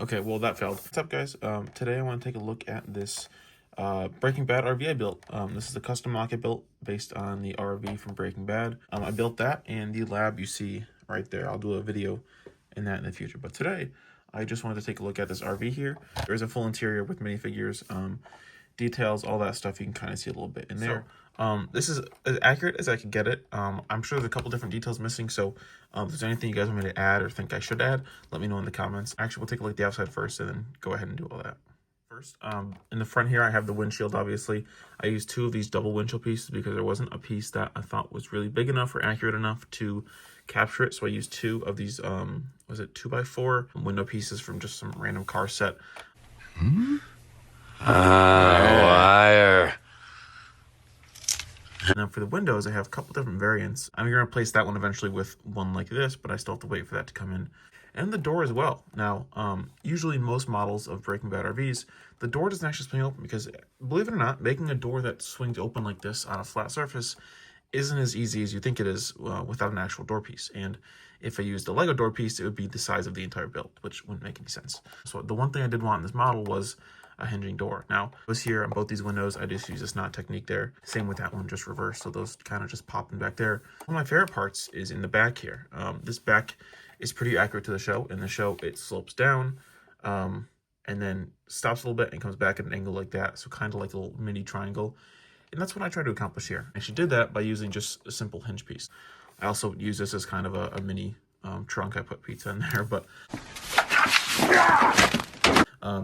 Okay, well that failed. What's up, guys? Today I want to take a look at this Breaking Bad RV I built. This is a custom mock I built based on the RV from Breaking Bad. I built that and the lab you see right there. I'll do a video in that in the future. But today, I just wanted to take a look at this RV here. There's a full interior with minifigures, details, all that stuff. You can kind of see a little bit in there. This is as accurate as I could get it. I'm sure there's a couple different details missing, so if there's anything you guys want me to add or think I should add, let me know in the comments. Actually, we'll take a look at the outside first and then go ahead and do all that. First, in the front here, I have the windshield, obviously. I used 2 of these double windshield pieces because there wasn't a piece that I thought was really big enough or accurate enough to capture it. So I used 2 of these, was it 2x4 window pieces from just some random car set. Liar. And then for the windows, I have a couple different variants. I'm going to replace that one eventually with one like this, but I still have to wait for that to come in. And the door as well. Now, usually in most models of Breaking Bad RVs, the door doesn't actually swing open because, believe it or not, making a door that swings open like this on a flat surface isn't as easy as you think it is without an actual door piece. And if I used a Lego door piece, it would be the size of the entire build, which wouldn't make any sense. So the one thing I did want in this model was a hinging door. Now, was here on both these windows, I just use this knot technique there. Same with that one, just reverse. So those kind of just pop in back there. One of my favorite parts is in the back here. This back is pretty accurate to the show. In the show, it slopes down and then stops a little bit and comes back at an angle like that. So kind of like a little mini triangle. And that's what I try to accomplish here. And she did that by using just a simple hinge piece. I also use this as kind of a mini trunk. I put pizza in there, but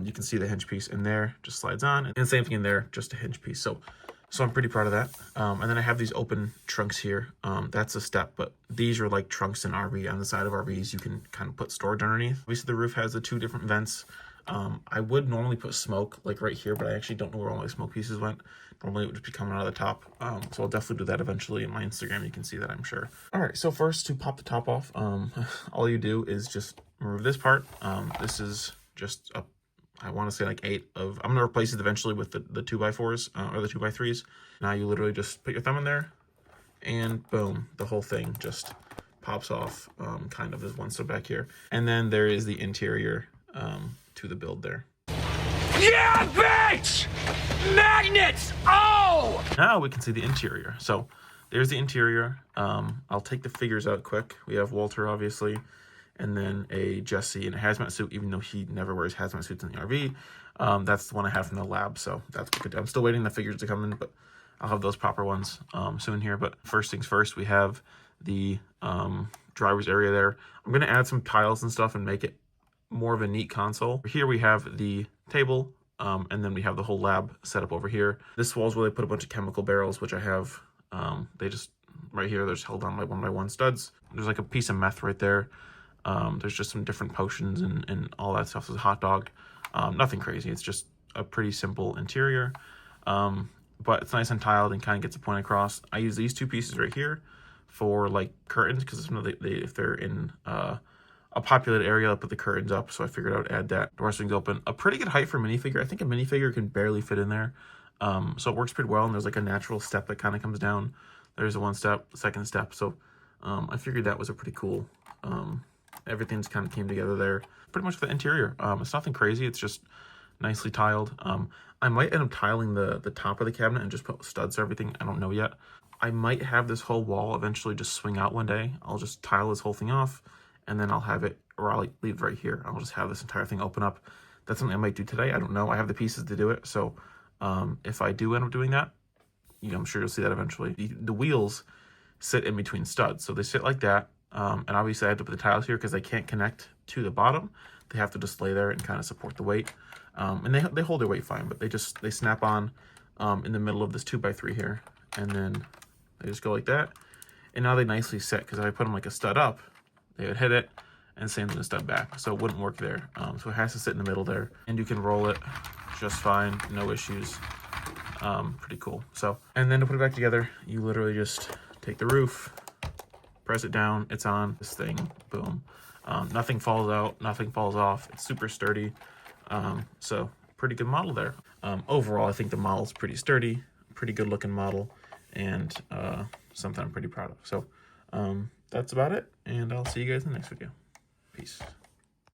you can see the hinge piece in there, just slides on. And the same thing in there, just a hinge piece. So I'm pretty proud of that. And then I have these open trunks here. That's a step, but these are like trunks in RV. On the side of RVs, you can kind of put storage underneath. Obviously, the roof has the 2 different vents. I would normally put smoke like right here, but I actually don't know where all my smoke pieces went. Normally it would just be coming out of the top. So I'll definitely do that eventually in my Instagram. You can see that, I'm sure. All right, so first to pop the top off, all you do is just remove this part. This is just a, I want to say like 8 of, I'm going to replace it eventually with the 2x4s or the 2x3s. Now you literally just put your thumb in there and boom, the whole thing just pops off. Kind of, there's one step back here. And then there is the interior to the build there. Yeah, bitch! Magnets! Oh! Now we can see the interior. So there's the interior. I'll take the figures out quick. We have Walter, obviously, and then a Jesse in a hazmat suit, even though he never wears hazmat suits in the RV. That's the one I have from the lab, so that's good. I'm still waiting the figures to come in, but I'll have those proper ones soon here. But first things first, we have the driver's area there. I'm going to add some tiles and stuff and make it more of a neat console. Here we have the table, and then we have the whole lab set up over here. This wall is where they put a bunch of chemical barrels, which I have. They just, right here, they're just held on by 1x1 studs. There's like a piece of meth right there. There's just some different potions and all that stuff. There's a hot dog. Nothing crazy. It's just a pretty simple interior. But it's nice and tiled and kind of gets a point across. I use these 2 pieces right here for like curtains because if they're in a populated area, I'll put the curtains up, so I figured I would add that. Door swings open. A pretty good height for a minifigure. I think a minifigure can barely fit in there. So it works pretty well, and there's like a natural step that kind of comes down. There's a 1 step, 2nd step, so I figured that was a pretty cool, everything's kind of came together there. Pretty much the interior. It's nothing crazy, it's just nicely tiled. I might end up tiling the top of the cabinet and just put studs or everything. I don't know yet. I might have this whole wall eventually just swing out one day. I'll just tile this whole thing off, and then I'll have it, or I'll leave it right here. I'll just have this entire thing open up. That's something I might do today. I don't know. I have the pieces to do it. So if I do end up doing that, I'm sure you'll see that eventually. The wheels sit in between studs. So they sit like that. And obviously I have to put the tiles here because they can't connect to the bottom. They have to just lay there and kind of support the weight. And they hold their weight fine, but they snap on in the middle of this 2x3 here. And then they just go like that. And now they nicely sit because if I put them like a stud up, they would hit it, and same as a stud back, so it wouldn't work there. So it has to sit in the middle there, and you can roll it just fine, no issues. Pretty cool. So, and then to put it back together, you literally just take the roof, press it down, it's on, this thing, boom. Nothing falls out, nothing falls off, it's super sturdy. So pretty good model there. Overall, I think the model's pretty sturdy, pretty good looking model, and something I'm pretty proud of. So that's about it, and I'll see you guys in the next video. Peace.